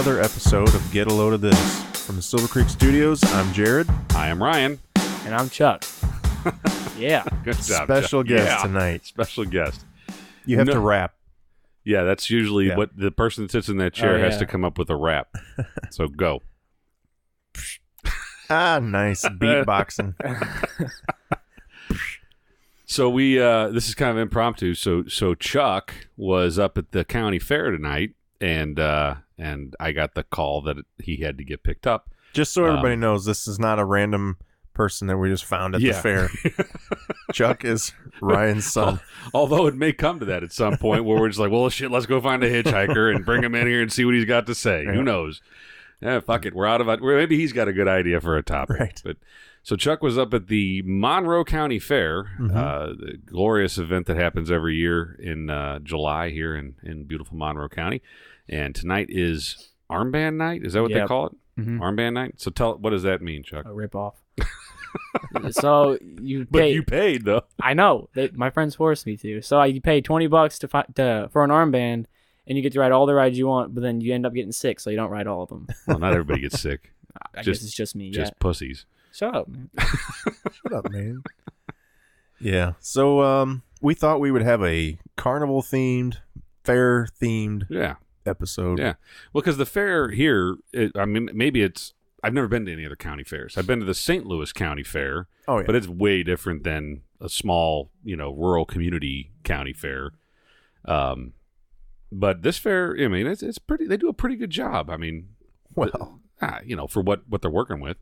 another episode of Get a Load of This. From the Silver Creek Studios, I'm Jared. I am Ryan. And I'm Chuck. Yeah. Good job, Special Chuck. guest tonight. Special guest. You have to rap. Yeah, that's usually what the person that sits in that chair has to come up with a rap. So go. Nice beatboxing. So we this is kind of impromptu. So Chuck was up at the county fair tonight, and I got the call that he had to get picked up. Just so everybody knows, this is not a random person that we just found at the fair. Chuck is Ryan's son. Although it may come to that at some point where we're just like, well, shit, let's go find a hitchhiker and bring him in here and see what he's got to say. Who knows? Yeah, fuck it. We're out of it. Maybe he's got a good idea for a topic. Right. But so Chuck was up at the Monroe County Fair, the glorious event that happens every year in July here in beautiful Monroe County. And tonight is armband night. Is that what they call it? Mm-hmm. Armband night. So what does that mean, Chuck? A rip off. So you But you paid though. I know. My friends forced me to. So you pay $20 for an armband, and you get to ride all the rides you want, but then you end up getting sick, so you don't ride all of them. Well, not everybody gets sick. I guess it's just me. Just pussies. Shut up, man. Shut up, man. Yeah. So we thought we would have a carnival-themed, fair-themed episode. Yeah. Well, because the fair here, I've never been to any other county fairs. I've been to the St. Louis County Fair, but it's way different than a small, rural community county fair. But this fair, I mean, it's pretty. They do a pretty good job. I mean, well, for what they're working with.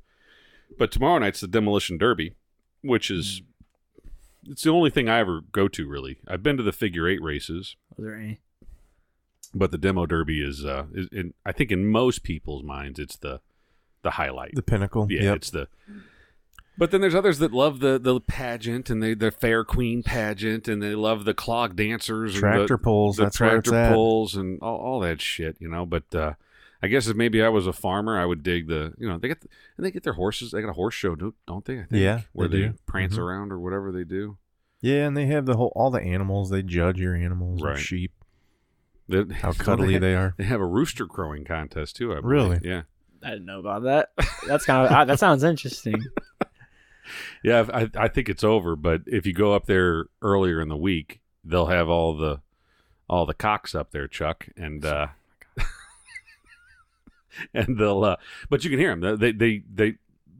But tomorrow night's the Demolition Derby, which is it's the only thing I ever go to. Really, I've been to the figure 8 races. Was there any? But the Demo Derby is I think in most people's minds, it's the highlight, the pinnacle. Yeah, it's the. But then there's others that love the pageant and the Fair Queen pageant, and they love the clog dancers, tractor pulls, the that's tractor where it's pulls, and all that shit, But I guess if maybe I was a farmer, I would dig they get their horses. They got a horse show, don't they? I think, where they prance around or whatever they do. Yeah, and they have all the animals. They judge your animals, right? Sheep. How cuddly they are. They have a rooster crowing contest too. I believe. Really? Yeah. I didn't know about that. That's that sounds interesting. Yeah, I think it's over. But if you go up there earlier in the week, they'll have all the cocks up there, Chuck, and and they'll. But you can hear them.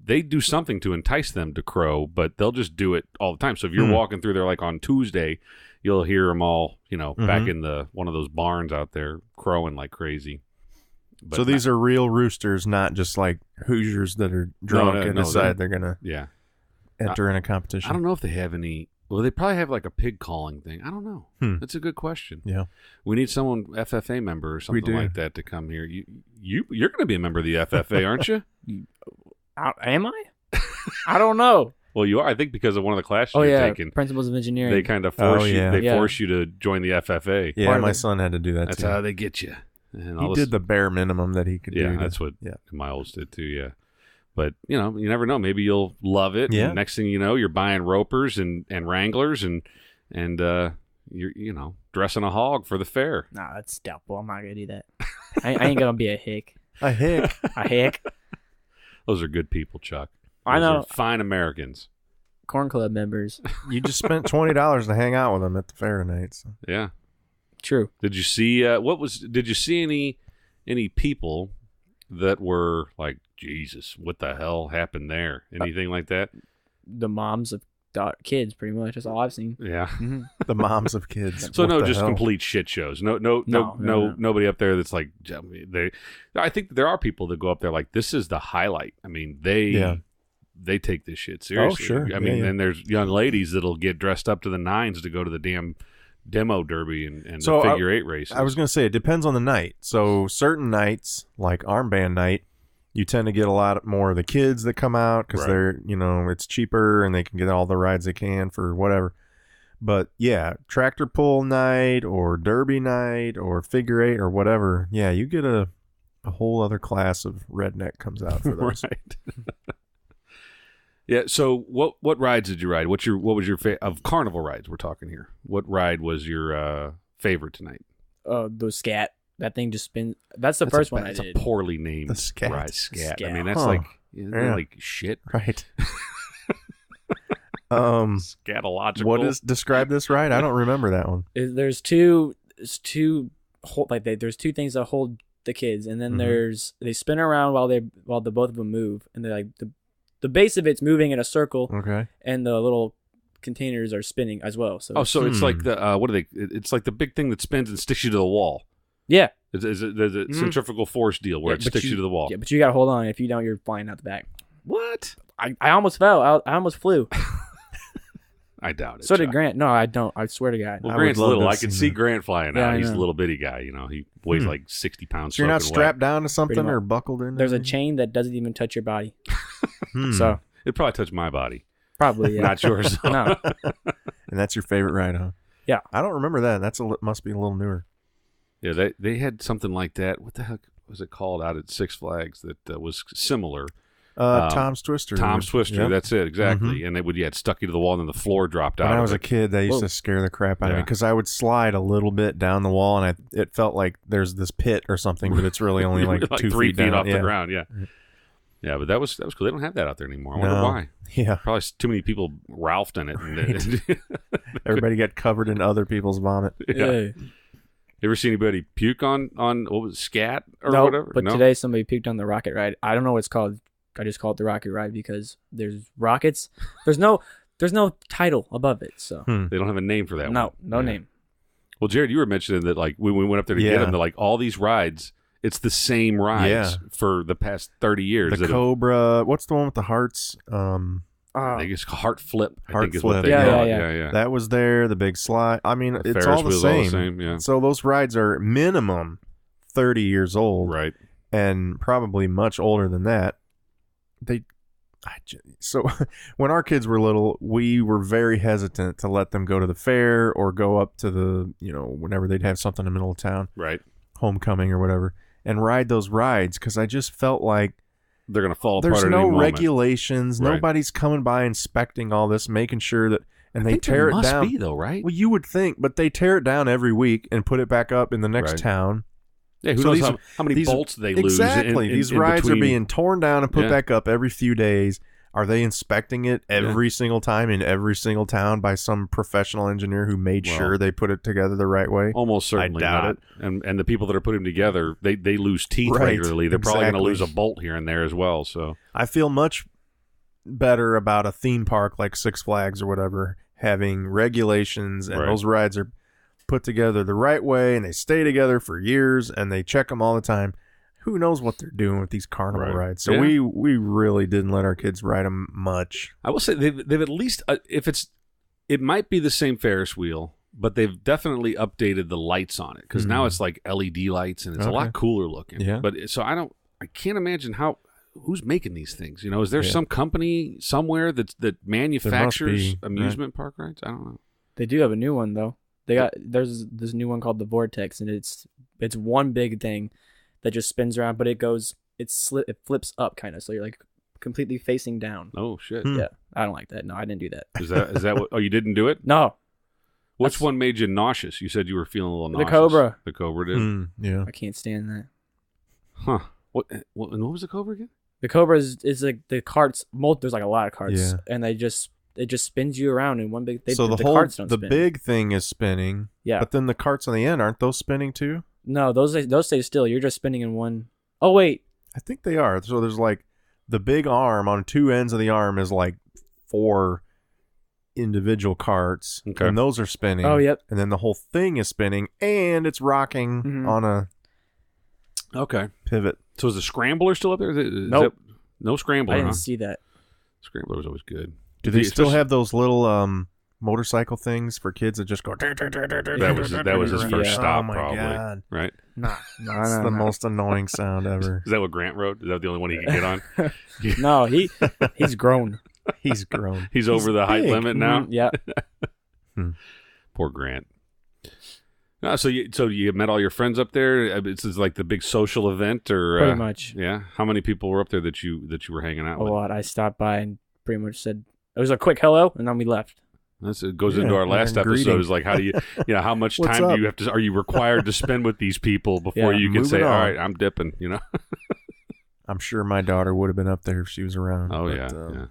They do something to entice them to crow, but they'll just do it all the time. So if you're walking through there, like on Tuesday, you'll hear them all, back in one of those barns out there crowing like crazy. But so these are real roosters, not just like Hoosiers that are drunk and decide they're gonna enter in a competition. I don't know if they have any. Well, they probably have like a pig calling thing. I don't know. That's a good question. Yeah, we need someone FFA member or something like that to come here. You're going to be a member of the FFA, aren't you? Am I? I don't know. Well, you are. I think because of one of the classes you're taking. Principles of Engineering. They kind of force you. They force you to join the FFA. Yeah, my son had to do that. That's too. how they get you. And he did the bare minimum that he could do. Yeah, that's what my olds did too. Yeah, but you never know. Maybe you'll love it. Yeah. And next thing you know, you're buying ropers and wranglers and you're dressing a hog for the fair. Nah, that's doubtful. I'm not gonna do that. I ain't gonna be a hick. A hick. A hick. Those are good people, Chuck. I know. Are fine Americans. Corn Club members. You just spent $20 to hang out with them at the fair tonight. So. Yeah. True. Did you see did you see any people that were like, Jesus, what the hell happened there? Anything like that? The moms of kids, pretty much. That's all I've seen. Yeah. Mm-hmm. The moms of kids. So just complete shit shows. No, nobody up there that's like I think there are people that go up there like, this is the highlight. I mean, they take this shit seriously. Oh, sure. I mean, and there's young ladies that'll get dressed up to the nines to go to the damn Demo Derby and the figure 8 races. I was going to say, it depends on the night. So certain nights, like armband night, you tend to get a lot more of the kids that come out because they're, it's cheaper and they can get all the rides they can for whatever. But yeah, tractor pull night or derby night or figure 8 or whatever. Yeah, you get a whole other class of redneck comes out for those. Right. Yeah. So what rides did you ride? What was your of carnival rides? We're talking here. What ride was your favorite tonight? Those scat That thing just spins. That's the first one I It's did. a poorly named The Scat. ride. Scat. I Scat. mean, that's like shit. Right. Scatological. What is describe this ride? I don't remember that one. There's two there's two things that hold the kids, and then they spin around while the both of them move, and they're like the base of it's moving in a circle, Okay. and the little containers are spinning as well. So so it's like the what are they? It's like the big thing that spins and sticks you to the wall. yeah, There's a centrifugal force deal where it but sticks you to the wall. Yeah, but you gotta hold on. If you don't, you're flying out the back. What? I almost fell. I almost flew. I doubt it. So did Chuck. Grant. No, I don't. I swear to God. Well, I Grant's would love little. to I can see see that. Grant flying Yeah, out. I He's a know. little bitty guy. He weighs like 60 pounds. So you're not soaking strapped wet. down to something Pretty or much. buckled in? There's a chain that doesn't even touch your body. Hmm. So It'd probably touch my body. probably yeah. Not yours. No. And that's your favorite ride, huh? Yeah. I don't remember that. Must be a little newer. Yeah, they had something like that. What the heck was it called out at Six Flags that was similar? Tom's Twister. Tom's Twister. Yep. That's it, exactly. And it stuck you to the wall, and then the floor dropped out. When I of was it. a kid, they used to scare the crap out of me because I would slide a little bit down the wall, and it felt like there's this pit or something, but it's really only like 2 3 feet feet down. off Yeah. the ground. Yeah, yeah, but that was cool. They don't have that out there anymore. I wonder No. why. Yeah. Probably too many people Ralphed in it. And Everybody got covered in other people's vomit. yeah. Yeah. You ever see anybody puke on what was it, scat or No, whatever? but No? today somebody puked on the rocket ride. I don't know what it's called. I just call it the rocket ride because there's rockets. There's no title above it. So They don't have a name for that one. no Yeah. name. Well, Jared, you were mentioning that like when we went up there to get Yeah. them, they're like all these rides. It's the same rides Yeah. for the past 30 years. The that have- Cobra. What's the one with the hearts? I think it's Heart Flip. I Heart think is Flip. what they Yeah, call it. yeah. Yeah. That was there. The big slide. I mean, it's Ferris all the wheel's same. Yeah. So those rides are minimum 30 years old, Right. and probably much older than that. So when our kids were little, we were very hesitant to let them go to the fair or go up to the, whenever they'd have something in the middle of town, Right. homecoming or whatever, and ride those rides because I just felt like They're gonna fall apart. there's at no any moment. regulations. Right. Nobody's coming by inspecting all this, making sure that, and they I think tear there it must down. be though, right? Well, you would think, but they tear it down every week and put it back up in the next Right. town. Yeah. Who So knows these- how many these- bolts they lose? Exactly. in- These in rides between. are being torn down and put Yeah. back up every few days. Are they inspecting it every single time in every single town by some professional engineer who made Well, sure they put it together the right way? Almost certainly doubt not. And the people that are putting them together, they lose teeth Right, regularly. They're probably going to exactly. lose a bolt here and there as well. So I feel much better about a theme park like Six Flags or whatever having regulations, and Right. those rides are put together the right way, and they stay together for years, and they check them all the time. Who knows what they're doing with these carnival Right. rides? So Yeah. we really didn't let our kids ride them much. I will say they've at least it might be the same Ferris wheel, but they've definitely updated the lights on it because now it's like LED lights and it's a Okay. lot cooler looking. Yeah. But so I can't imagine who's making these things. Is there Yeah. some company somewhere that manufactures be, amusement park rides? I don't know. They do have a new one though. There's this new one called the Vortex, and it's one big thing that just spins around, but it flips up kind of, so you're like completely facing down. Oh shit! Hmm. Yeah, I don't like that. No, I didn't do that. Is that what? Oh, you didn't do it? No, Which one made you nauseous? You said you were feeling a little The nauseous. Cobra. The Cobra did. Yeah. I can't stand that. Huh. And what was the Cobra again? The Cobra is like the carts. There's like a lot of carts, Yeah. and it just spins you around in one big. So the carts don't the spin. big thing is spinning. Yeah. But then the carts on the end, aren't those spinning too? No, those stay still. You're just spinning in one. Oh wait, I think they are. So there's like the big arm on two ends of the arm is like 4 individual carts. Okay. And those are spinning. Oh, yep. And then the whole thing is spinning and it's rocking Mhm. on a Okay. pivot. So is the Scrambler still up there? Nope. No Scrambler, I didn't huh? see that. Scrambler was always good. Do they still Especially- have those little motorcycle things for kids that just go? That was his first Yeah. stop, Oh my probably. God. Right? No, That's the most annoying sound ever. Is that what Grant wrote? Is that the only one he could get on? No, he's grown. He's grown. He's over the height big. limit now. Mhm, yeah. Poor Grant. No, so you met all your friends up there. It's like the big social event, or Pretty much. Yeah. How many people were up there that you were hanging out A with? lot. I stopped by and pretty much said it was a quick hello, and then we left. It goes into our last episode. Is like, how do you how much time do you have to? Are you required to spend with these people before you can say, all right, I'm dipping? I'm sure my daughter would have been up there if she was around. Oh yeah.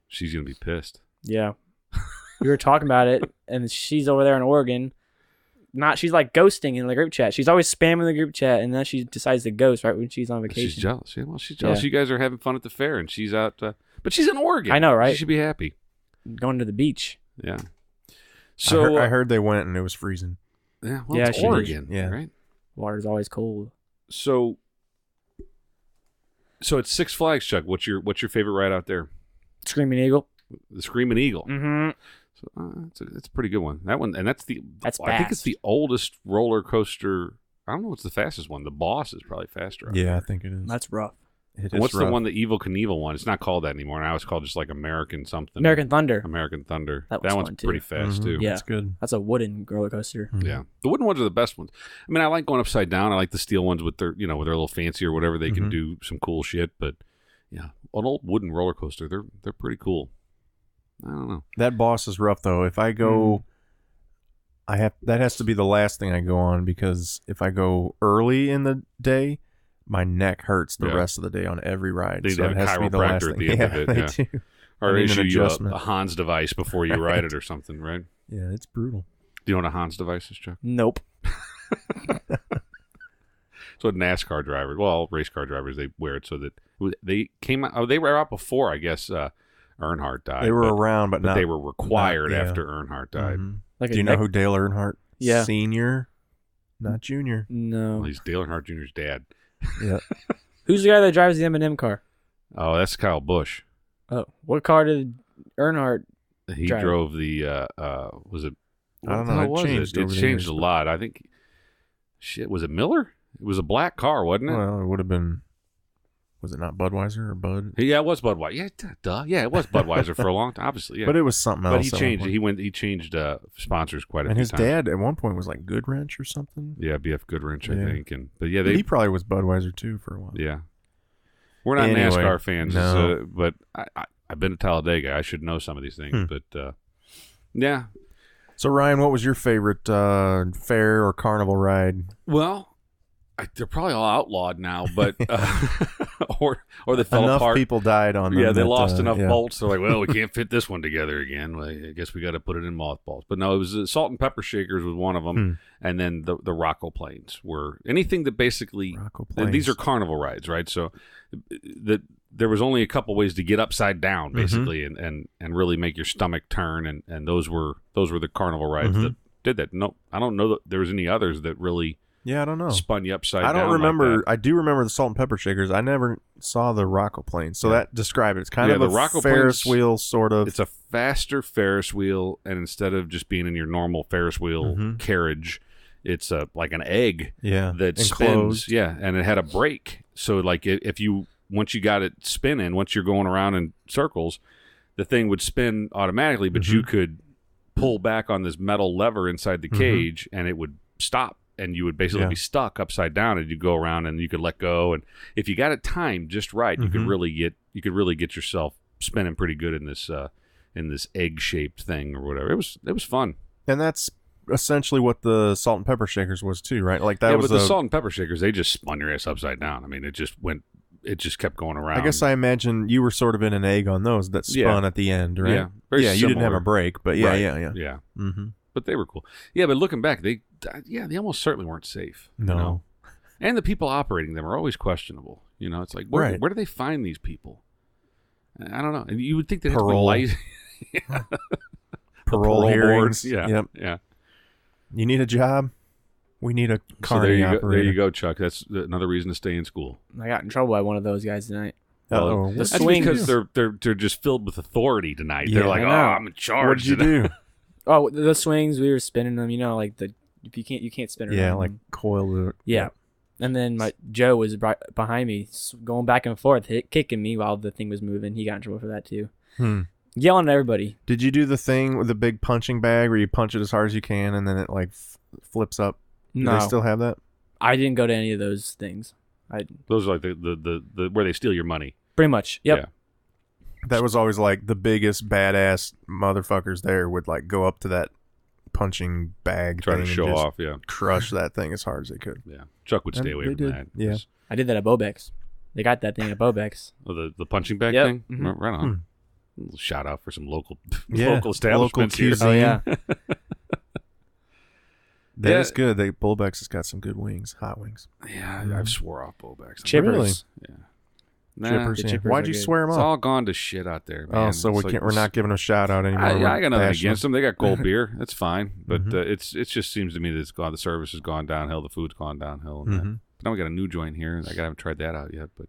She's gonna be pissed. Yeah. We were talking about it, and she's over there in Oregon. She's like ghosting in the group chat. She's always spamming the group chat, and then she decides to ghost right when she's on vacation. She's jealous. Well, she's jealous. You guys are having fun at the fair, and she's out. But she's in Oregon. I know, right? She should be happy. Going to the beach. Yeah. So I heard they went and it was freezing. Yeah. Well, it's Oregon. Yeah. Right. Water's always cold. So it's Six Flags, Chuck. What's your favorite ride out there? Screaming Eagle. The Screaming Eagle. Mm-hmm. So it's a pretty good one. That one, and that's I think it's the oldest roller coaster. I don't know what's the fastest one. The Boss is probably faster. Yeah, I think it is. That's rough. What's the one, the Evil Knievel one? It's not called that anymore. Now it's called just like American something. American Thunder. American Thunder. That one's pretty fast too. Yeah, that's good. That's a wooden roller coaster. Mm-hmm. Yeah, the wooden ones are the best ones. I mean, I like going upside down. I like the steel ones with their with their little fancy or whatever. They can do some cool shit. But yeah, an old wooden roller coaster, they're pretty cool. I don't know. That Boss is rough though. If I go, that has to be the last thing I go on, because if I go early in the day, my neck hurts the rest of the day on every ride. They so have it a has to be the last chiropractor at thing. the end of it. They do. Or issue you a Hans device before you ride it or something, right? Yeah, it's brutal. Do you know what a Hans device is, Chuck? Nope. So NASCAR drivers, well, race car drivers, they wear it so that they came out. They were out before, I guess. Earnhart died. They were around, but not, they were required not, after Earnhardt died. Mm-hmm. Do you know who Dale Earnhardt? Yeah. Senior, not junior. No. Well, he's Dale Earnhardt Jr.'s dad. Yeah. Who's the guy that drives the M&M car? Oh, that's Kyle Busch. Oh, what car did Earnhardt He drive? drove the, was it? I don't know. It changed. It changed a lot. I think, was it Miller? It was a black car, wasn't it? Well, it would have been. Was it not Budweiser or Bud? Yeah, it was Budweiser. Yeah, duh. Yeah, it was Budweiser for a long time, obviously. Yeah, but it was something else. But he changed it. He changed sponsors quite a few times. And his dad at one point was like Goodwrench or something. Yeah, BF Goodwrench, I think. But he probably was Budweiser too for a while. Yeah, we're not NASCAR fans, no. But I've been to Talladega. I should know some of these things. But yeah. So Ryan, what was your favorite fair or carnival ride? Well, they're probably all outlawed now, but or they fell enough apart. People died on them. Yeah, they lost enough bolts. They're like, well, we can't fit this one together again. Well, I guess we got to put it in mothballs. But no, it was Salt and Pepper Shakers was one of them, and then the Rocco Planes were anything that basically. These are carnival rides, right? So there was only a couple ways to get upside down, basically, and really make your stomach turn, and those were the carnival rides that did that. No, I don't know that there was any others that really. Yeah, I don't know. Spun you upside down. I don't remember. Like I do remember the Salt and Pepper Shakers. I never saw the Rocco Planes. So that describe it. It's kind of a Ferris wheel sort of. It's a faster Ferris wheel, and instead of just being in your normal Ferris wheel carriage, it's like an egg. That enclosed. spins. Yeah, and it had a brake. So like if you once you got it spinning, once you're going around in circles, the thing would spin automatically, but you could pull back on this metal lever inside the cage, and it would stop. And you would basically be stuck upside down, and you'd go around, and you could let go. And if you got it timed just right, you could really get yourself spinning pretty good in this egg shaped thing or whatever. It was fun. And that's essentially what the Salt and Pepper Shakers was too, right? Like that was. But the Salt and Pepper Shakers, they just spun your ass upside down. I mean, it just kept going around. I guess I imagine you were sort of in an egg on those that spun at the end, right? Yeah, you didn't have a break, but yeah. Mm-hmm. But they were cool. Yeah, but looking back, they almost certainly weren't safe. No. You know? And the people operating them are always questionable. You know, it's like, where do they find these people? I don't know. And you would think they'd have parole. Parole hearings. Board. Yeah. Yep. Yeah. You need a job? We need a Carnie operator. There you go, Chuck. That's another reason to stay in school. I got in trouble by one of those guys tonight. Uh-oh. That's because they're just filled with authority tonight. They're like, I'm in charge. What'd you do? Oh, the swings, we were spinning them, like you can't spin around. Yeah, like coil. Yeah. And then Joe was right behind me, going back and forth, kicking me while the thing was moving. He got in trouble for that too. Yelling at everybody. Did you do the thing with the big punching bag where you punch it as hard as you can and then it like flips up? Do they still have that? I didn't go to any of those things. Those are like the where they steal your money. Pretty much. Yep. That was always like the biggest badass motherfuckers there would like go up to that punching bag Try thing to and show just off, yeah. crush that thing as hard as they could. Yeah. Chuck would stay And away they from did, that. yeah. I did that at Bobex. They got that thing at Bobex. Oh, the punching bag Yep. thing? Mhm. Right on. Little shout out for some local Yeah, local establishments local here. cuisine. Oh yeah. That Yeah. is good. Bullbex has got some good wings, hot wings. Yeah, I've swore off Bobex. Chippers. Really? Yeah. Nah, Chippers, the yeah. chippers Why'd are you good. swear them it's off? all gone to shit out there, man. Oh, so It's like- we're not giving them a shout out anymore. I We're got nothing bashing against them. They got cold beer. That's fine. But Mhm. it just seems to me that it's gone. The service has gone downhill. The food's gone downhill. And Mhm. but now we got a new joint here. I haven't tried that out yet. But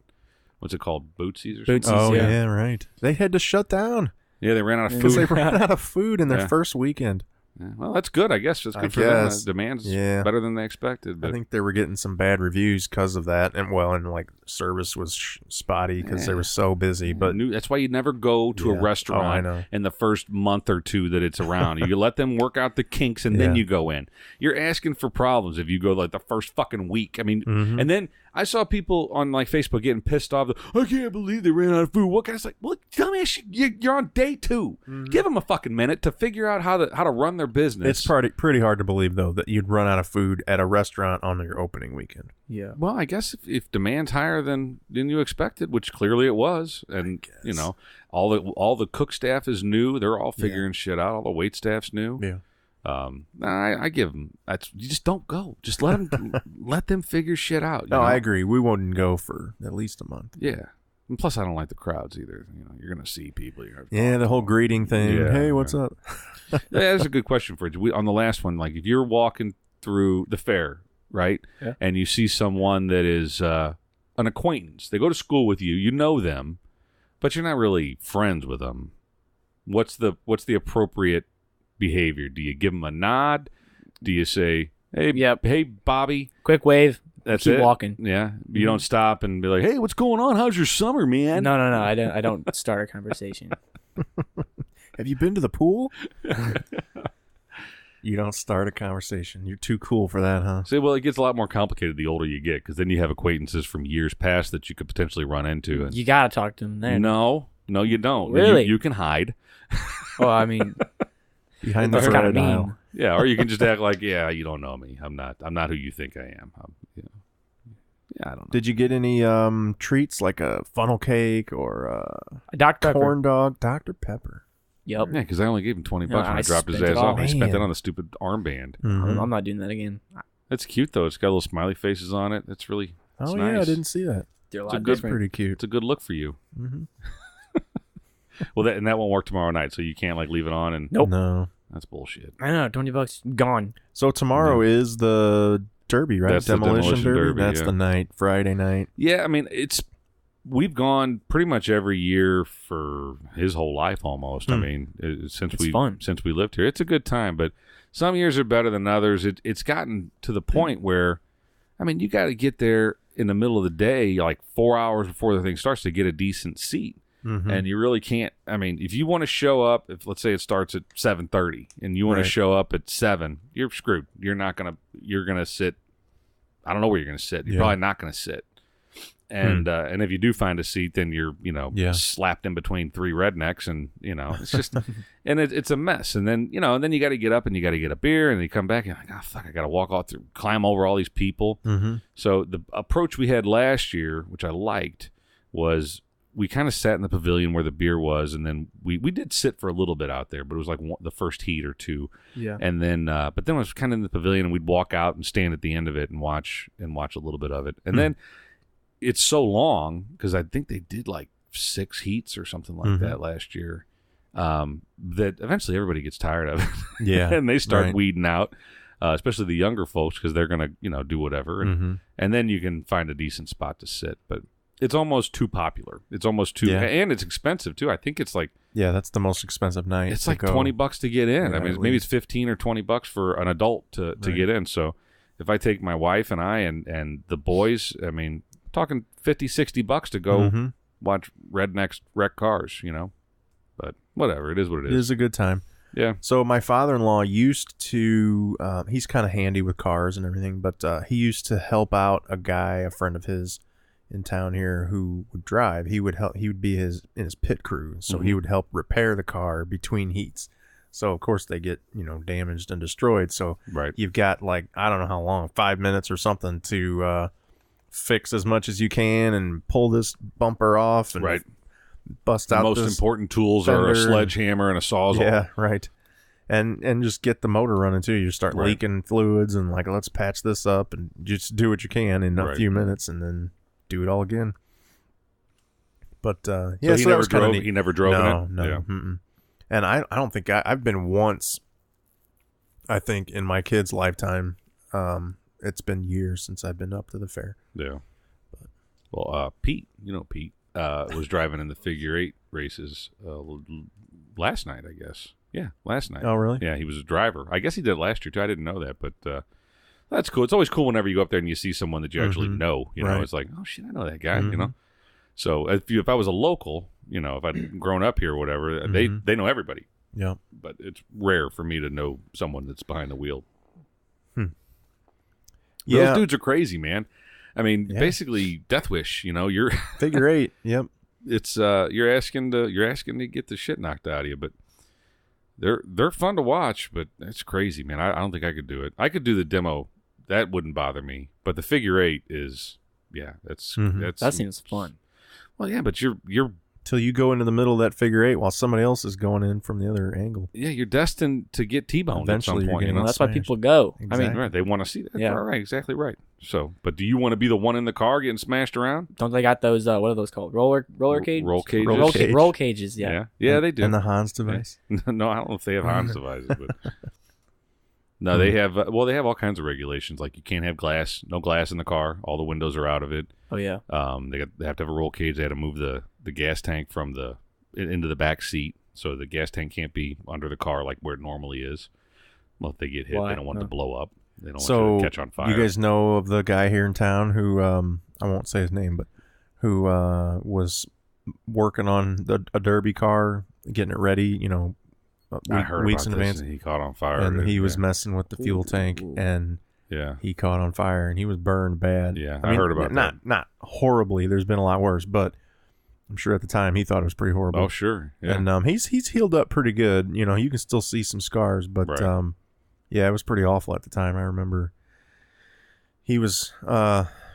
what's it called? Bootsies or Bootsies. something? Oh Yeah. yeah, right. They had to shut down Yeah, they ran out of because food. they ran out of food in their Yeah. first weekend. Yeah, well, that's good, I guess. It's I good for them. guess. Demand's Yeah. better than they expected. But I think they were getting some bad reviews because of that, and like service was spotty because they were so busy. But that's why you never go to Yeah. a restaurant Oh, I know. in the first month or two that it's around. You let them work out the kinks and then Yeah. you go in. You're asking for problems if you go like the first fucking week. I mean, Mhm. and then I saw people on like Facebook getting pissed off. I can't believe they ran out of food. What kind of like? Well, dumbass, you're on day 2. Give them a fucking minute to figure out how to run their business. it's pretty hard to believe though that you'd run out of food at a restaurant on your opening weekend. Yeah. Well, I guess if demand's higher than you expected, which clearly it was, and you know, all the cook staff is new. They're all figuring shit out. All the wait staff's new. Yeah. I give them. You just don't go. Just let them let them figure shit out. No, you know? I agree. We wouldn't go for at least a month. Yeah. And plus, I don't like the crowds either. You know, you're gonna see people. Yeah, the whole greeting thing. Yeah, Hey, what's yeah. up? Yeah, that's a good question for you. On the last one, like if you're walking through the fair, right, Yeah. and you see someone that is an acquaintance, they go to school with you, you know them, but you're not really friends with them. What's the appropriate behavior? Do you give them a nod? Do you say, "Hey, Yep. hey, Bobby"? Quick wave. That's Keep it. walking. Yeah, you don't stop and be like, "Hey, what's going on? How's your summer, man?" No. I don't start a conversation. Have you been to the pool? You don't start a conversation. You're too cool for that, huh? See, well, it gets a lot more complicated the older you get because then you have acquaintances from years past that you could potentially run into. And You gotta talk to them then. no, you don't. Really? You can hide. Well, I mean, Behind the that's kind of red mean. aisle. Yeah, or you can just act like, yeah, you don't know me. I'm not who you think I am. Yeah, I don't know. Did you get any treats like a funnel cake or a Dr. Pepper. corn dog? Dr. Pepper. Yep. Yeah, because I only gave him $20 No, when I I dropped his spent ass it all. off. I spent that Man. on the stupid armband. Mhm. I'm not doing that again. It's cute though. It's got little smiley faces on it. It's really it's Oh nice. yeah, I didn't see that. They're a It's a lot good- different. Pretty cute. It's a good look for you. Mm-hmm. Well, that won't work tomorrow night, so you can't like leave it on, and Nope. No. that's bullshit. I know. $20 gone. So tomorrow is the Derby, right? That's the Demolition Derby, That's yeah. the night, Friday night. Yeah, I mean we've gone pretty much every year for his whole life almost. I mean, since It's fun. since we lived here, it's a good time. But some years are better than others. It's gotten to the point where, I mean, you got to get there in the middle of the day, like 4 hours before the thing starts, to get a decent seat. Mm-hmm. And you really can't. I mean, if you want to show up, if let's say it starts at 7:30, and you want Right. to show up at 7, you're screwed. You're gonna sit. I don't know where you're gonna sit. You're Yeah. probably not gonna sit. And and if you do find a seat, then you're Yeah. slapped in between 3 rednecks, and it's just and it's a mess. And then and then you got to get up and you got to get a beer, and you come back and you're like, oh fuck, I got to walk all through, climb over all these people. Mm-hmm. So the approach we had last year, which I liked, was we kind of sat in the pavilion where the beer was, and then we did sit for a little bit out there, but it was like the first heat or two, Yeah. and then but then it was kind of in the pavilion, and we'd walk out and stand at the end of it and watch a little bit of it, and then it's so long because I think they did like 6 heats or something like that last year, that eventually everybody gets tired of it. Yeah. And they start right. weeding out, especially the younger folks, because they're gonna do whatever, and then you can find a decent spot to sit. But it's almost too popular. It's almost too, Yeah. and it's expensive too. I think it's like Yeah, that's the most expensive night. it's to like go. $20 to get in. Yeah, I mean, at maybe least. it's 15 or $20 for an adult to Right. get in. So if I take my wife and I and the boys, I mean, talking $50-$60 to go Mhm. watch rednecks wreck cars, But whatever, it is what It is a good time. Yeah. So my father-in-law used to, he's kind of handy with cars and everything, but he used to help out a friend of his, in town here who would drive. He would help. He would be in his pit crew, so he would help repair the car between heats. So of course they get damaged and destroyed. So you've got like I don't know how long, 5 minutes or something to fix as much as you can and pull this bumper off and bust out the most important tools are a sledgehammer and a sawzall. Yeah, right. And just get the motor running too. You start leaking fluids and like let's patch this up and just do what you can in a few minutes and then do it all again. But so he never drove. He never drove in it. No. Yeah. And I don't think I've been once. I think in my kid's lifetime, it's been years since I've been up to the fair. Yeah. Well, Pete, Pete was driving in the figure 8 races last night, I guess. Yeah, last night. Oh, really? Yeah, he was a driver. I guess he did last year too. I didn't know that, but that's cool. It's always cool whenever you go up there and you see someone that you actually know. It's like, oh shit, I know that guy. So if I was a local, if I'd grown up here or whatever, they know everybody. Yeah. But it's rare for me to know someone that's behind the wheel. Yeah. Those dudes are crazy, man. I mean, basically Death Wish, you're figure 8. Yep. It's you're asking to get the shit knocked out of you, but they're fun to watch, but it's crazy, man. I don't think I could do it. I could do the demo. That wouldn't bother me. But the figure 8 is that seems fun. Well, yeah, but you're till you go into the middle of that figure 8 while somebody else is going in from the other angle. Yeah, you're destined to get T-boned eventually at some point. That's why people go. Exactly. I mean, right, they want to see that. Yeah, all right, exactly right. So, but do you want to be the one in the car getting smashed around? Don't they got those? What are those called? Roller cages. Roll cages. Yeah. Yeah, they do. And the Hans device. No, I don't know if they have Hans devices, but no, they have. They have all kinds of regulations. Like you can't have no glass in the car. All the windows are out of it. Oh yeah. They have to have a roll cage. They have to move the gas tank from into the back seat, so the gas tank can't be under the car like where it normally is. Well, if they get hit, they don't want it to blow up. They don't want it to catch on fire. You guys know of the guy here in town who I won't say his name, but who was working on a derby car, getting it ready. I heard weeks about in advance. This, and he caught on fire, and he was messing with the fuel tank, and he caught on fire, and he was burned bad. Yeah, I heard about that. Not horribly. There's been a lot worse, but I'm sure at the time he thought it was pretty horrible. Oh, sure. Yeah. And he's healed up pretty good. You can still see some scars, but yeah, it was pretty awful at the time. I remember he was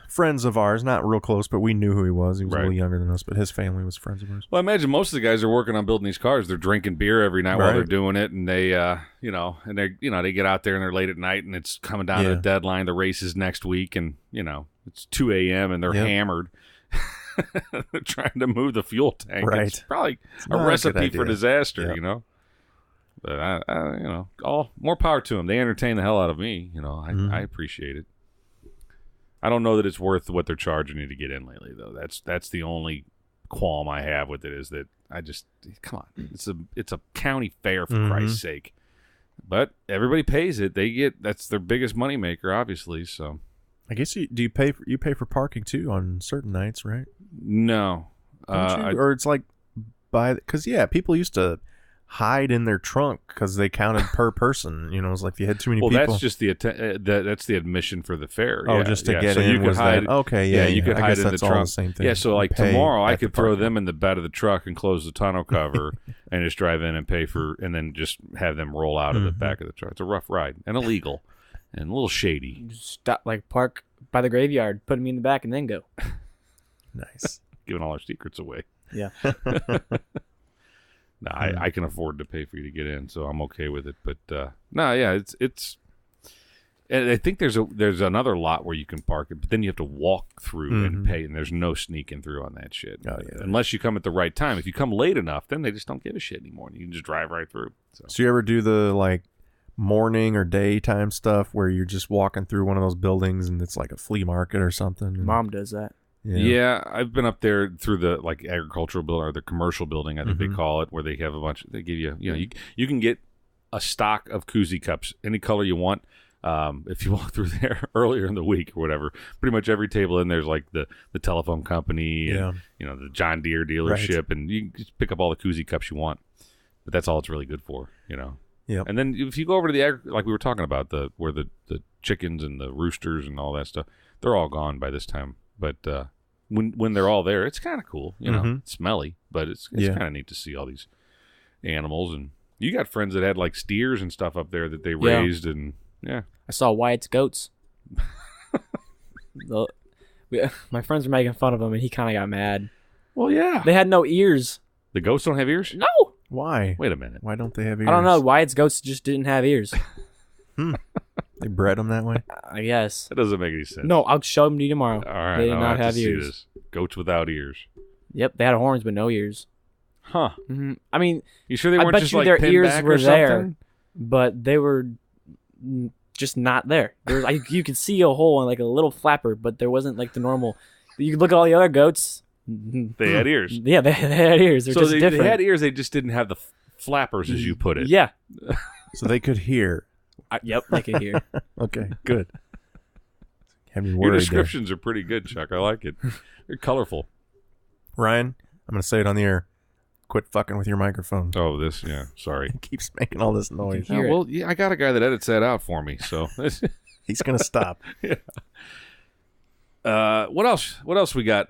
friends of ours, not real close, but we knew who he was. He was a little younger than us, but his family was friends of ours. Well, I imagine most of the guys are working on building these cars. They're drinking beer every night while they're doing it, and they, they get out there and they're late at night, and it's coming down to the deadline. The race is next week, and it's 2 a.m. and they're hammered. They're trying to move the fuel tank. Right. It's probably a recipe for disaster, But all more power to them. They entertain the hell out of me. I appreciate it. I don't know that it's worth what they're charging you to get in lately, though. That's the only qualm I have with it is that I just come on. It's a county fair for Christ's sake. But everybody pays it. That's their biggest moneymaker, obviously. So I guess you pay for parking too on certain nights, right? No, or it's like because people used to hide in their trunk because they counted per person. It was like if you had too many people. Well, that's just that's the admission for the fair. Oh, just to get in. You could hide. Okay, you could hide in the trunk. All the same thing. Yeah, so like tomorrow, I could throw them in the bed of the truck and close the tonneau cover and just drive in and pay and then just have them roll out of the back of the truck. It's a rough ride and illegal and a little shady. Stop, park by the graveyard, put them in the back, and then go. Nice. Giving all our secrets away. Yeah. No, I can afford to pay for you to get in, so I'm okay with it. But it's. And I think there's another lot where you can park it, but then you have to walk through and pay, and there's no sneaking through on that shit. Oh, yeah. Unless you come at the right time. If you come late enough, then they just don't give a shit anymore. You can just drive right through. So you ever do the morning or daytime stuff where you're just walking through one of those buildings and it's like a flea market or something? Mom does that. Yeah, I've been up there through the agricultural building or the commercial building, I think they call it, where they have they give you, you can get a stock of koozie cups, any color you want. If you walk through there earlier in the week or whatever, pretty much every table in there's like the telephone company and, the John Deere dealership, and you can just pick up all the koozie cups you want. But that's all it's really good for, Yeah. And then if you go over to the like we were talking about, where the chickens and the roosters and all that stuff, they're all gone by this time. But when they're all there, it's kind of cool. You know, Mhm. it's smelly, but it's Yeah. kind of neat to see all these animals. And you got friends that had like steers and stuff up there that they raised, and yeah. I saw Wyatt's goats. My friends were making fun of him, and he kind of got mad. Well, yeah. They had no ears. The goats don't have ears? No. Why? Wait a minute. Why don't they have ears? I don't know. Wyatt's goats just didn't have ears. They bred them that way. I guess. That doesn't make any sense. No, I'll show them to you tomorrow. All right. They did I'll not to have see ears. this. Goats without ears. Yep, they had horns but no ears. Huh. I mean, You sure they I weren't bet just you like their pinned ears back were or there. something? but they were just not there. There was, like, you could see a hole and like a little flapper, but there wasn't like the normal. You could look at all the other goats. They had ears. Yeah, they had ears. They're So just they different. had ears, they just didn't have the flappers, as you put it. Yeah. So they could hear. Yep, they could hear. Okay, good. Have me Your worried there. descriptions are pretty good, Chuck. I like it. They're colorful. Ryan, I'm going to say it on the air. Quit fucking with your microphone. Oh, sorry. It keeps making all this noise. Hear it. Well, yeah, I got a guy that edits that out for me, so. He's going to stop. What else? What else we got?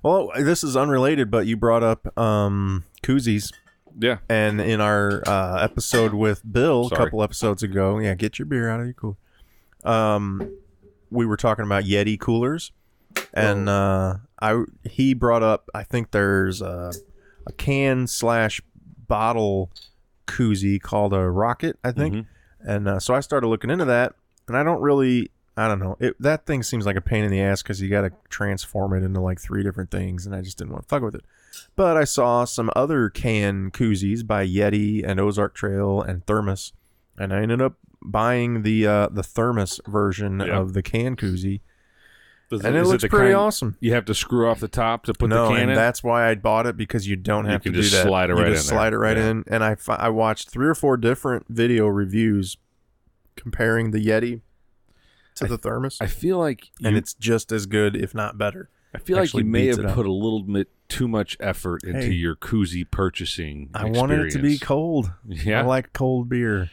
Well, this is unrelated, but you brought up koozies. Yeah. And in our episode with Bill Sorry. a couple episodes ago, yeah, get your beer out of your cooler. We were talking about Yeti coolers, and he brought up, I think there's a can/bottle koozie called a Rocket, I think. And so I started looking into that, and I don't know. That thing seems like a pain in the ass because you got to transform it into like 3 different things, and I just didn't want to fuck with it. But I saw some other can koozies by Yeti and Ozark Trail and Thermos, and I ended up buying the Thermos version of the can koozie, and it looks pretty awesome. You have to screw off the top to put No, the can and in? that's why I bought it, because you don't have to can do just that. slide it right you just in there. slide it right Yeah. in, and I watched 3 or 4 different video reviews comparing the Yeti to the Thermos, I feel like and it's just as good, if not better. I feel like actually you may beats have it out. put a little bit too much effort into Hey. your koozie purchasing I experience. wanted it to be cold. Yeah. I like cold beer,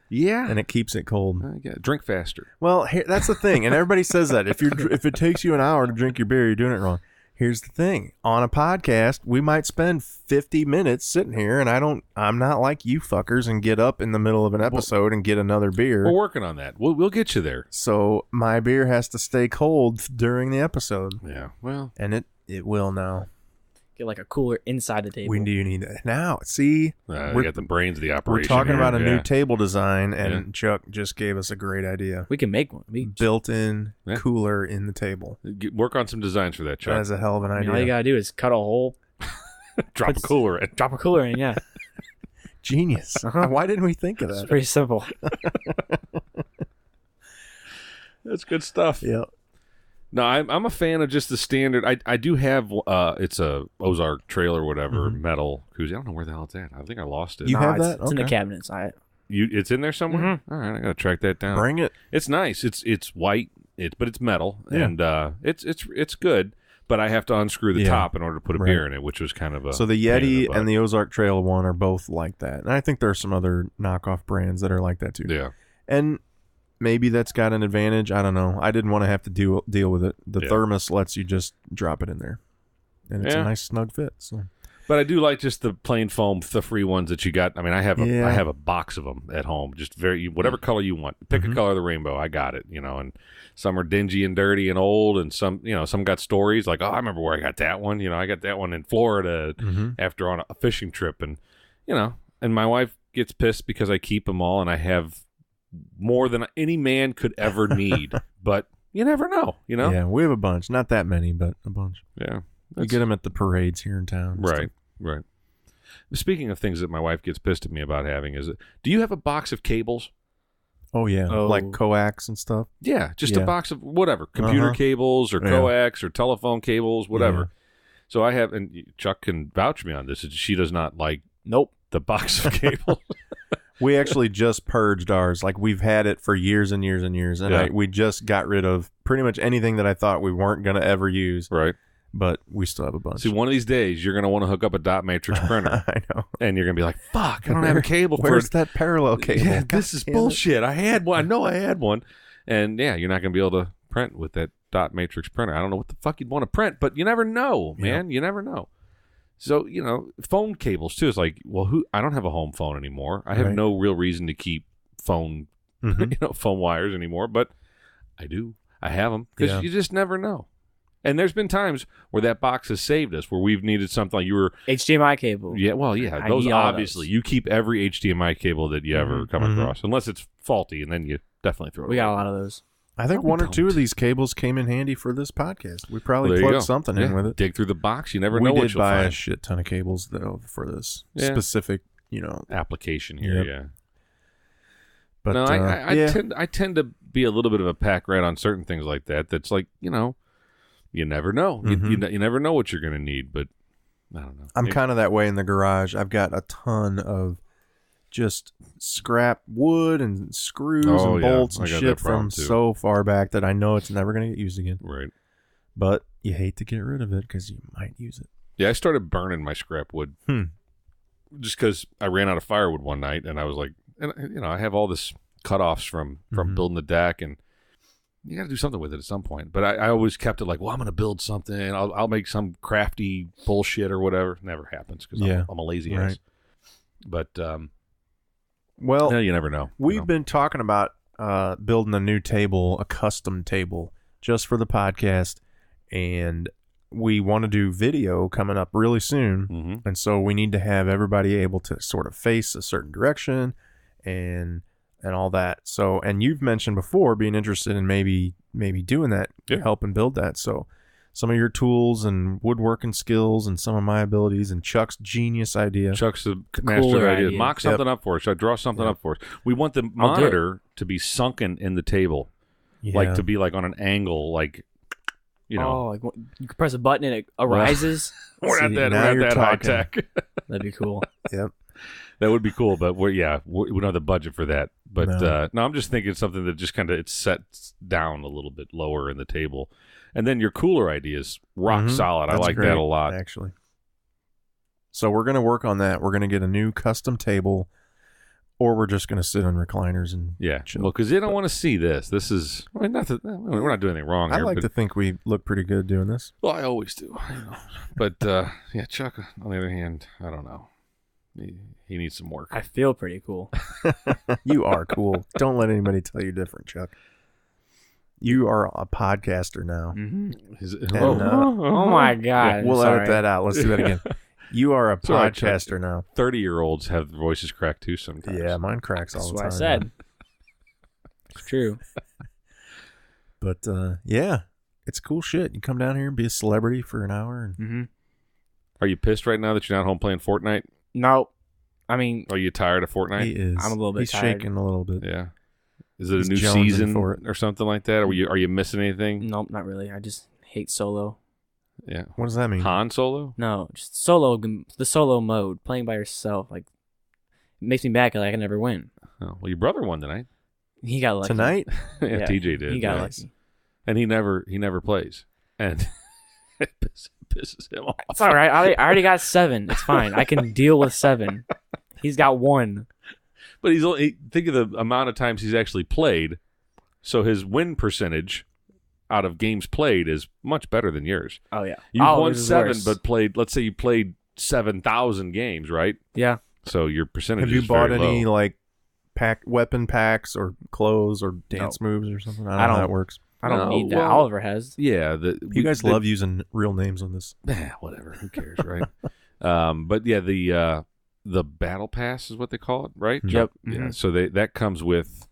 Yeah. and it keeps it cold. Drink faster. Well, that's the thing, and everybody says that if it takes you an hour to drink your beer, you're doing it wrong. Here's the thing: on a podcast, we might spend 50 minutes sitting here, and I'm not like you fuckers and get up in the middle of an episode and get another beer. We're working on that. We'll get you there. So my beer has to stay cold during the episode, Yeah. Well, and it will now. Get like a cooler inside the table. When do you need that? Now, see, we we're- got the brains of the we're operation. talking here. about a new Yeah. table design, and Yeah. Chuck just gave us a great idea. We can make one. Built-in Yeah. cooler in the table. Work on some designs for that, That Chuck. is a hell of an I mean, idea. all you gotta do is cut a hole, Drop a cooler in. drop a cooler in. Yeah, Genius. Uh-huh. Why didn't we think of it's that? pretty simple. That's good stuff. Yeah. No, I'm a fan of just the standard. I do have it's a Ozark Trail or whatever metal koozie. I don't know where the hell it's at. I think I lost it. You have it's, that? It's in the Okay. cabinets. It's in there somewhere. All right, I gotta track that down. Bring it. It's nice. It's white. But it's metal, Yeah. and it's good. But I have to unscrew the Yeah. top in order to put a Right. beer in it, which was kind of a So the pain in Yeti butt. and the Ozark Trail one are both like that. And I think there are some other knockoff brands that are like that too. yeah. And maybe that's got an advantage. I don't know. I didn't want to have to deal with it. The Yeah. Thermos lets you just drop it in there. And it's Yeah. a nice snug fit. So But I do like just the plain foam, the free ones that you got. I mean, I have Yeah. a box of them at home, just whatever color you want. Pick a color of the rainbow, I got it. And some are dingy and dirty and old, and some got stories like, oh, I remember where I got that one. I got that one in Florida after on a fishing trip, and and my wife gets pissed because I keep them all, and I have more than any man could ever need. But you never know, yeah, we have a bunch. Not that many, but a bunch. Yeah, We get them at the parades here in town. and right. stuff. Right. Speaking of things that my wife gets pissed at me about having, do you have a box of cables? Oh, yeah. Oh. Like coax and stuff. Yeah, just a Yeah. box of whatever, computer Uh-huh. cables or Yeah. coax or telephone cables, whatever. Yeah. So I have, and Chuck can vouch me on this, she does not like Nope. the box of cables. We actually just purged ours. Like, we've had it for years and years and years. And Yeah. we just got rid of pretty much anything that I thought we weren't going to ever use. Right. But we still have a bunch. See, one of these days, you're going to want to hook up a dot matrix printer. I know. And you're going to be like, fuck, I don't have a cable for Where's it. that parallel cable? Yeah, God this is damn it. bullshit. I had one. I know I had one. And yeah, you're not going to be able to print with that dot matrix printer. I don't know what the fuck you'd want to print, but you never know, man. You never know. So, phone cables too. It's like, well, I don't have a home phone anymore. I have no real reason to keep phone, phone wires anymore, but I do. I have them because you just never know. And there's been times where that box has saved us, where we've needed something like you were HDMI cable. Yeah, well, yeah, those obviously. You keep every HDMI cable that you ever come across, unless it's faulty, and then you definitely throw it away. We got a lot of those. I think one or two of these cables came in handy for this podcast. We probably plugged something in with it. Dig through the box. You never know what you'll find. We did buy a shit ton of cables, though, for this specific, application here, yeah. But no, I tend to be a little bit of a pack rat on certain things like that. That's like, you never know. You never know what you're going to need, but I don't know. I'm kind of that way in the garage. I've got a ton of just scrap wood and screws and bolts and shit from so far back that I know it's never going to get used again. Right. But you hate to get rid of it because you might use it. Yeah, I started burning my scrap wood just because I ran out of firewood one night, and I was like, I have all this cutoffs from building the deck, and you got to do something with it at some point. But I always kept it like, well, I'm going to build something. I'll make some crafty bullshit or whatever. Never happens because I'm a lazy ass. But you never know. We've been talking about building a new table, a custom table, just for the podcast, and we want to do video coming up really soon, and so we need to have everybody able to sort of face a certain direction and all that. So, and you've mentioned before being interested in maybe doing that, helping build that. So some of your tools and woodworking skills and some of my abilities and Chuck's genius idea. Chuck's the master of ideas. Mock something up for us. Should I draw something up for us? We want the monitor to be sunken in the table, like to be like on an angle, like, Oh, like you can press a button and it arises. We're not that high tech. That'd be cool. Yep. That would be cool, but we don't have the budget for that. But no, I'm just thinking something that just kind of it sets down a little bit lower in the table. And then your cooler idea is rock solid. That's I like that a lot. Actually. So we're going to work on that. We're going to get a new custom table, or we're just going to sit on recliners and chill. Well, because they don't want to see this. This is, we're not doing anything wrong here. I like to think we look pretty good doing this. Well, I always do. But, Chuck, on the other hand, I don't know. He needs some work. I feel pretty cool. You are cool. Don't let anybody tell you different, Chuck. You are a podcaster now. Oh my God. We'll edit that out. Let's do that again. You are a podcaster now. 30-year-olds have their voices crack too sometimes. Yeah, mine cracks all the time. That's what I said. It's true. But it's cool shit. You come down here and be a celebrity for an hour. And... Are you pissed right now that you're not home playing Fortnite? No. I mean... Are you tired of Fortnite? He is. I'm a little bit tired. He's shaking a little bit. Yeah. Is it a new season or something like that? Are you missing anything? Nope, not really. I just hate solo. Yeah. What does that mean? Han Solo? No, just solo. The solo mode, playing by yourself, like it makes me mad. Like I can never win. Oh, well, your brother won tonight. He got lucky tonight. Yeah, TJ did. He got lucky, and he never plays, and it pisses him off. It's all right. I already got 7. It's fine. I can deal with 7. He's got 1. But think of the amount of times he's actually played, so his win percentage out of games played is much better than yours. Oh yeah, you won 7, but played. Let's say you played 7,000 games, right? Yeah. So your percentage. Have you bought any low. like weapon packs or clothes or dance moves or something? I don't know how that works. I don't need that. Oliver has. Yeah, you guys love using real names on this. Whatever. Who cares, right? But yeah, the battle pass is what they call it, right? Yep. Yeah. So that comes with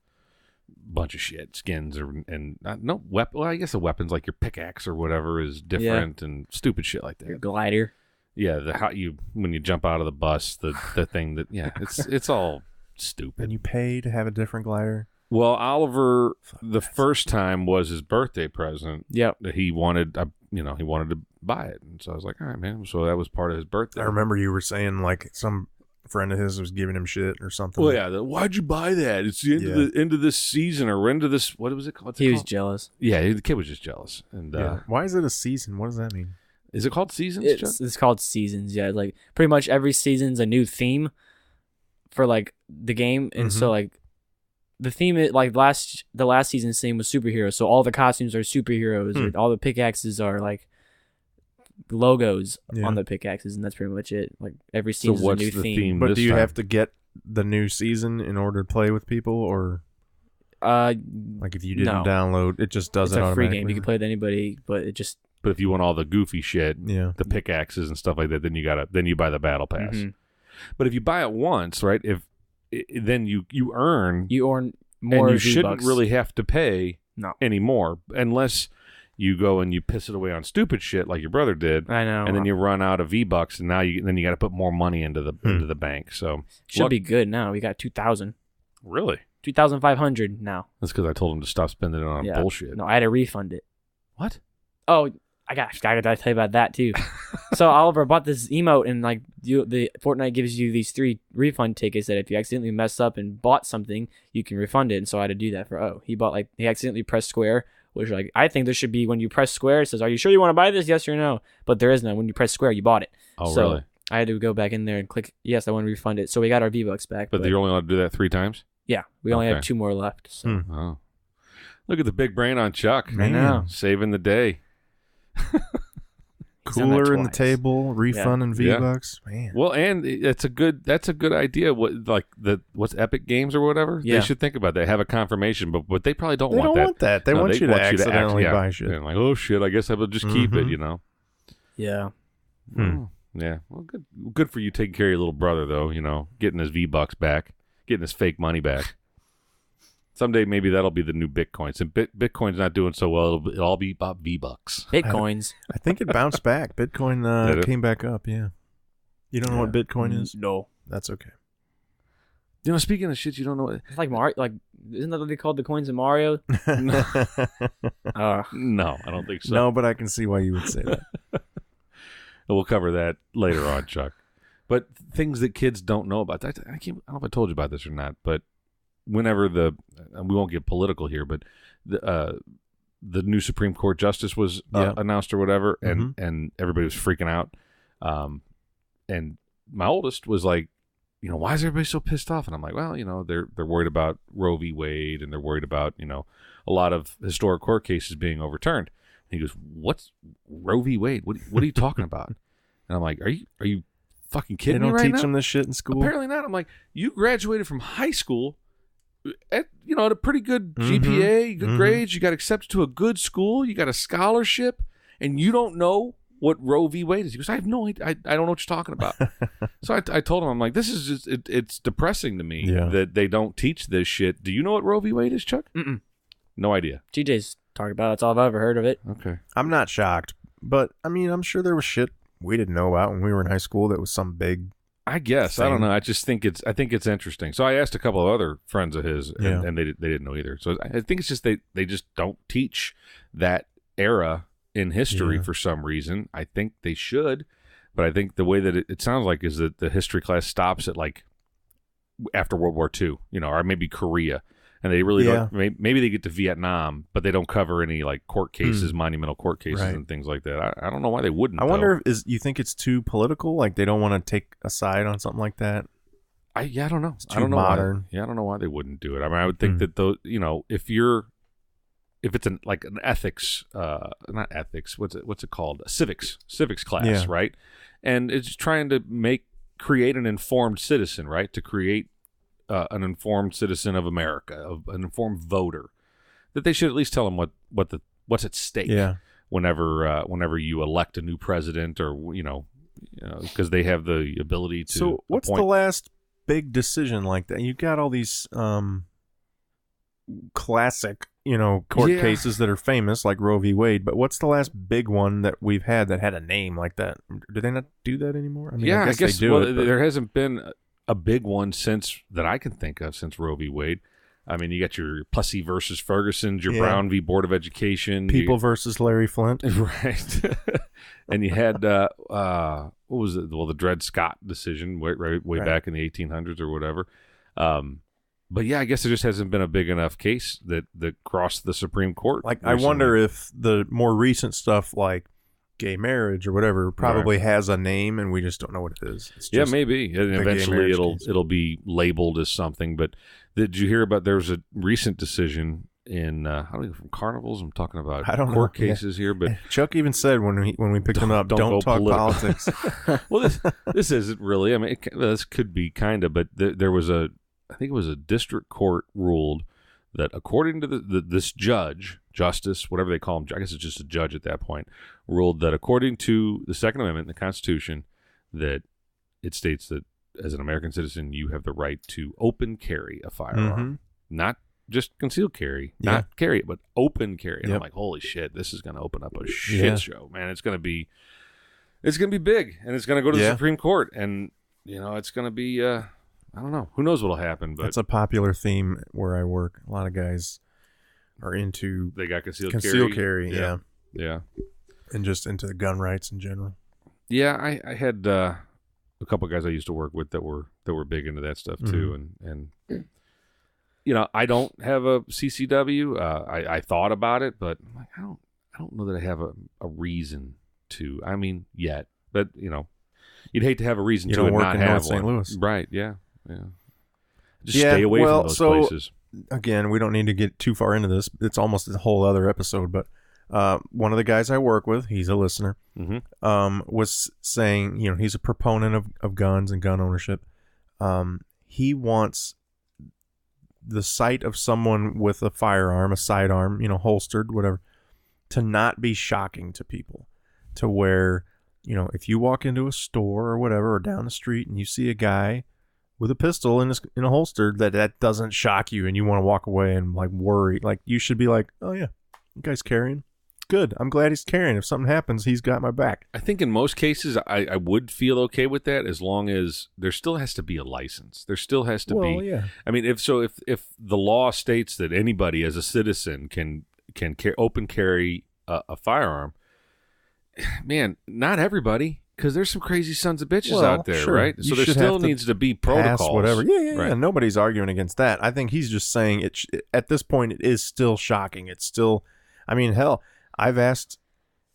a bunch of shit, skins and no weapon. Well, I guess the weapons like your pickaxe or whatever is different and stupid shit like that. Your glider. Yeah, when you jump out of the bus, the thing that it's all stupid. And you pay to have a different glider. Well, Oliver, the first time was his birthday present. Yep. That he wanted, he wanted to buy it, and so I was like, all right, man. So that was part of his birthday. I remember you were saying like some friend of his was giving him shit or something. Well, yeah. Why'd you buy that? It's the end of this season or end of this. What was it called? He was jealous. Yeah, the kid was just jealous. And why is it a season? What does that mean? Is it called seasons? It's called seasons. Yeah, like pretty much every season's a new theme for like the game, and so like the theme is like the last season's theme was superheroes, so all the costumes are superheroes, or all the pickaxes are like logos on the pickaxes, and that's pretty much it. Like every season's a new theme. But do you have to get the new season in order to play with people, or like if you didn't download, it just doesn't? It's a free game. You can play with anybody, but it just. But if you want all the goofy shit, the pickaxes and stuff like that, then you buy the battle pass. Mm-hmm. But if you buy it once, right? Then you earn more, and you shouldn't really have to pay anymore, unless you go and you piss it away on stupid shit like your brother did. I know, and then you run out of V-Bucks, and now you got to put more money into the bank. So should be good now. We got 2,000. Really? 2,500 now. That's because I told him to stop spending it on bullshit. No, I had to refund it. What? Oh, I got to tell you about that too. So Oliver bought this emote, and like the Fortnite gives you these 3 refund tickets that if you accidentally mess up and bought something, you can refund it. And so I had to do that for he accidentally pressed square, which like I think there should be when you press square, it says, "Are you sure you want to buy this? Yes or no?" But there is none. When you press square, you bought it. Oh, so really? I had to go back in there and click yes, I want to refund it. So we got our V-Bucks back. But you're only allowed to do that 3 times? Yeah, we only have 2 more left. So. Oh. Look at the big brain on Chuck. I know. Saving the day. Cooler in the table, refunding V-Bucks. Man. Well, and that's a good idea. What's Epic Games or whatever? Yeah. They should think about that. Have a confirmation, but they probably don't want that. They don't want that. They want you to accidentally buy shit. They're like, oh shit, I guess I will just keep it, you know. Yeah. Yeah. Well, good for you taking care of your little brother though, you know, getting his V-Bucks back, getting his fake money back. Someday maybe that'll be the new Bitcoins. And Bitcoin's not doing so well. It'll all be about V-Bucks. Bitcoins. I think it bounced back. Bitcoin came back up, yeah. You don't know what Bitcoin is? No. That's okay. You know, speaking of shit, you don't know what... It's like Mario. Like, isn't that what they called the coins in Mario? No, I don't think so. No, but I can see why you would say that. We'll cover that later on, Chuck. But things that kids don't know about. I don't know if I told you about this or not, but whenever we won't get political here, but the new Supreme Court justice was announced or whatever, and everybody was freaking out. And my oldest was like, you know, why is everybody so pissed off? And I'm like, well, you know, they're worried about Roe v. Wade, and they're worried about, you know, a lot of historic court cases being overturned. And he goes, what's Roe v. Wade? What are you talking about? And I'm like, are you fucking kidding me right now? They don't teach them this shit in school? Apparently not. I'm like, you graduated from high school at a pretty good GPA, good grades. You got accepted to a good school. You got a scholarship, and you don't know what Roe v. Wade is. He goes, I have no idea. I don't know what you're talking about. So I told him, I'm like, this is just, it's depressing to me that they don't teach this shit. Do you know what Roe v. Wade is, Chuck? Mm-mm. No idea. TJ's talking about it. That's all I've ever heard of it. Okay. I'm not shocked, but I mean, I'm sure there was shit we didn't know about when we were in high school that was some big I guess thing. I don't know. I think it's interesting. So I asked a couple of other friends of his, and they didn't know either. So I think it's just they just don't teach that era in history for some reason. I think they should, but I think the way that it sounds like is that the history class stops at like after World War II, you know, or maybe Korea, and they really don't. Maybe they get to Vietnam, but they don't cover any like court cases, monumental court cases, and things like that. I don't know why they wouldn't. I wonder if you think it's too political, like they don't want to take a side on something like that. I don't know. It's too modern. I don't know why they wouldn't do it. I mean, I would think that those, you know, if it's an ethics, not ethics, what's it called? A civics class, right? And it's trying to create an informed citizen, right? To create an informed citizen of America, an informed voter, that they should at least tell them what's at stake. Whenever you elect a new president, or you know, because they have the ability to. So what's the last big decision like that? You got all these classic, you know, court cases that are famous, like Roe v. Wade. But what's the last big one that we've had that had a name like that? Do they not do that anymore? I mean, I guess they do. Well, there hasn't been a big one that I can think of since Roe v. Wade. I mean, you got your Plessy versus Ferguson, your Brown v. Board of Education, People versus Larry Flint, right? And you had what was it? Well, the Dred Scott decision way back in the 1800s or whatever. But yeah, I guess there just hasn't been a big enough case that crossed the Supreme Court. Like, recently. I wonder if the more recent stuff, like gay marriage or whatever probably has a name and we just don't know what it is. It's just maybe. And the eventually gay marriage case. it'll be labeled as something. But did you hear about there was a recent decision in I don't know, from Carnivals? I'm talking about I don't court know. cases here, but Chuck even said when we picked him up, don't go talk political. politics. Well, this isn't really. I mean, this could be kind of, but there was I think it was a district court ruled that according to this justice, whatever they call him, I guess it's just a judge at that point, ruled that according to the Second Amendment in the Constitution, that it states that as an American citizen, you have the right to open carry a firearm, not just concealed carry, not carry it, but open carry. And I'm like, holy shit, this is going to open up a shit show, man. It's going to be big, and it's going to go to the Supreme Court, and it's going to be. I don't know. Who knows what'll happen? But that's a popular theme where I work. A lot of guys are into they got concealed carry. Yeah, and just into the gun rights in general. Yeah, I had a couple of guys I used to work with that were big into that stuff too, and I don't have a CCW. I thought about it, but I'm like, I don't know that I have a reason to. I mean, yet, but you'd hate to have a reason to and work not in have North one. St. Louis, right? Yeah. Just stay away from those places. Again, we don't need to get too far into this. It's almost a whole other episode, but one of the guys I work with, he's a listener, was saying, he's a proponent of guns and gun ownership. He wants the sight of someone with a firearm, a sidearm, holstered, whatever, to not be shocking to people, to where, if you walk into a store or whatever, or down the street and you see a guy with a pistol in a holster, that doesn't shock you and you want to walk away and like worry. Like you should be like, oh yeah, the guy's carrying. Good. I'm glad he's carrying. If something happens, he's got my back. I think in most cases, I would feel okay with that as long as there still has to be a license. There still has to be. Yeah. I mean, if the law states that anybody as a citizen can open carry a firearm, man, not everybody. Because there's some crazy sons of bitches out there, right? So there still needs to be protocols. Whatever. Yeah. Nobody's arguing against that. I think he's just saying at this point, it is still shocking. It's still, I mean, hell, I've asked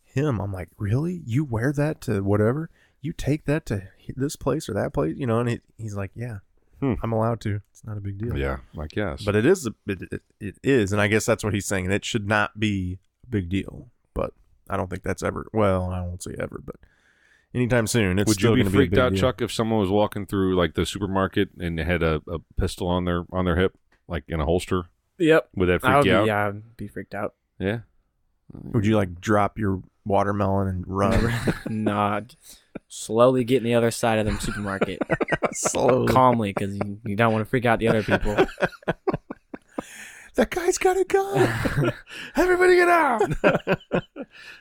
him, I'm like, really? You wear that to whatever? You take that to this place or that place? And he's like, yeah, I'm allowed to. It's not a big deal. Yeah, like, yes. But it is, it is. And I guess that's what he's saying. It should not be a big deal. But I don't think that's ever, well, I won't say ever, but anytime soon. It's Would still you be be freaked out, deal. Chuck, if someone was walking through like the supermarket and they had a pistol on their hip, like in a holster? Yep. Would that freak you out? Yeah, I'd be freaked out. Yeah. Would you like drop your watermelon and run? Nah, slowly get in the other side of the supermarket. Slowly. Calmly, because you don't want to freak out the other people. That guy's got a gun. Everybody get out.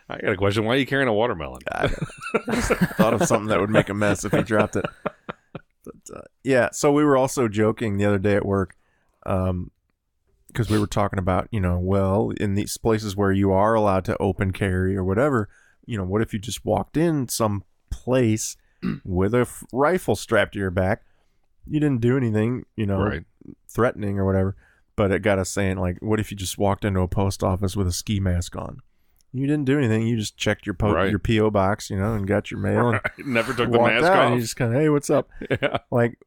I got a question. Why are you carrying a watermelon? I thought of something that would make a mess if he dropped it. But yeah, so we were also joking the other day at work because we were talking about, well, in these places where you are allowed to open carry or whatever, what if you just walked in some place with a rifle strapped to your back? You didn't do anything, right. threatening or whatever. But it got us saying, like, what if you just walked into a post office with a ski mask on? You didn't do anything. You just checked your your P.O. box, and got your mail. And never took the mask out, off. And you just kind of, hey, what's up? Yeah. Like,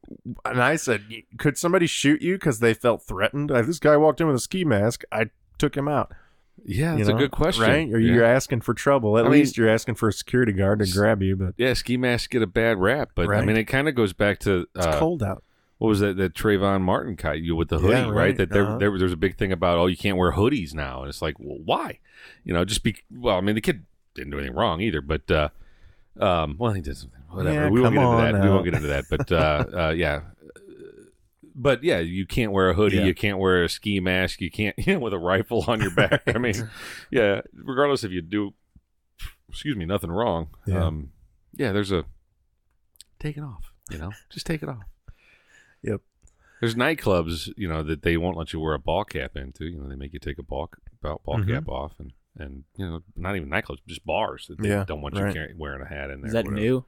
and I said, could somebody shoot you because they felt threatened? Like, this guy walked in with a ski mask. I took him out. Yeah, that's a good question. Right? Or you're asking for trouble. At least you're asking for a security guard to grab you. But yeah, ski masks get a bad rap. But, I mean, it kind of goes back to... it's cold out. What was that Trayvon Martin guy with the hoodie, right? That there's a big thing about, you can't wear hoodies now. And it's like, well, why? I mean, the kid didn't do anything wrong either, but, well, he did something. Whatever. Yeah, We won't get into that. But, yeah. But, yeah, you can't wear a hoodie. Yeah. You can't wear a ski mask. You can't, with a rifle on your back. I mean, yeah, regardless if you do, nothing wrong. Yeah. There's take it off, just take it off. Yep. There's nightclubs, that they won't let you wear a ball cap into. They make you take a ball cap off, and not even nightclubs, just bars that they don't want you wearing a hat in there. Is that new?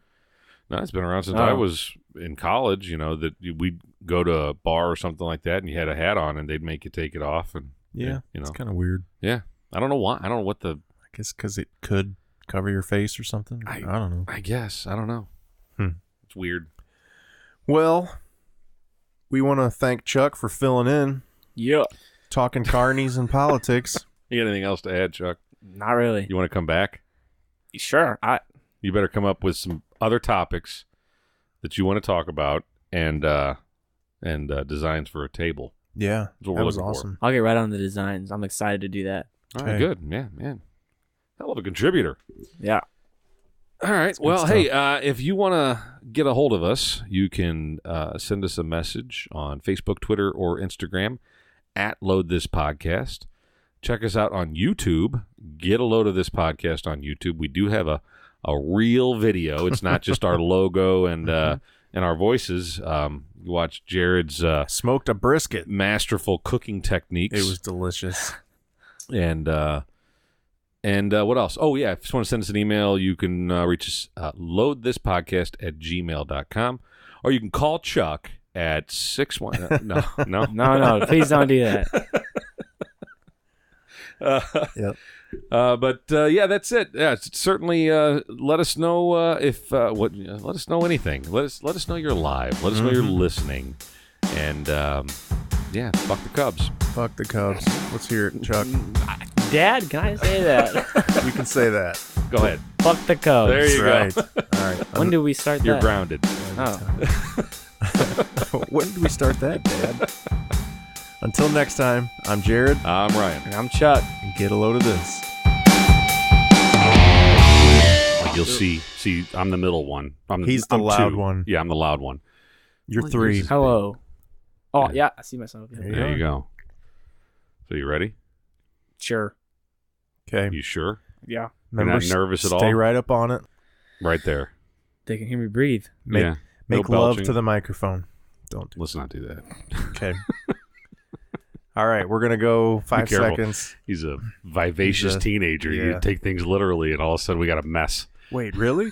No, it's been around since I was in college. That we'd go to a bar or something like that, and you had a hat on, and they'd make you take it off. And it's kind of weird. Yeah, I don't know why. I don't know what the. I guess because it could cover your face or something. I don't know. I guess. I don't know. It's weird. Well, we want to thank Chuck for filling in, Yeah. talking carnies and politics. You got anything else to add, Chuck? Not really. You want to come back? Sure. You better come up with some other topics that you want to talk about and designs for a table. Yeah, That's what that we're was looking awesome. I'll get right on the designs. I'm excited to do that. All right, Okay. good. Yeah, man. Hell of a contributor. Yeah. All right. Well, hey, if you want to get a hold of us, you can send us a message on Facebook, Twitter, or Instagram at Load This Podcast. Check us out on YouTube. Get a load of this podcast on YouTube. We do have a real video. It's not just our logo and our voices. You watch Jared's Smoked a brisket. masterful cooking techniques. It was delicious. And what else? Oh, yeah. If you just want to send us an email, you can reach us loadthispodcast@gmail.com. Or you can call Chuck at 61... no. No, please don't do that. Yep. But yeah, that's it. Yeah, certainly let us know if let us know anything. Let us know you're live. Let us know you're listening. And yeah, fuck the Cubs. Fuck the Cubs. Let's hear it, Chuck. Dad, can I say that? You can say that. Go ahead. Fuck the Cubs. There you That's go. right. All right. When do we start You're that? grounded. Oh. When did we start that, Dad? Until next time, I'm Jared. I'm Ryan. And I'm Chuck. And get a load of this. You'll see, I'm the middle one. He's the I'm loud two. one. Yeah, I'm the loud one. You're Well, 3. yours Hello. Oh, yeah, I see myself. Yeah. There you go. So you ready? Sure. Okay. You sure? Yeah. You're not nervous at all? Stay right up on it. Right there. They can hear me breathe. Make, Yeah. make No love belching. to the microphone. Don't do Let's not do that. Okay. All right, we're gonna go 5 careful. seconds. He's a vivacious He's a- teenager. yeah. You take things literally, and all of a sudden we got a mess. Wait, really?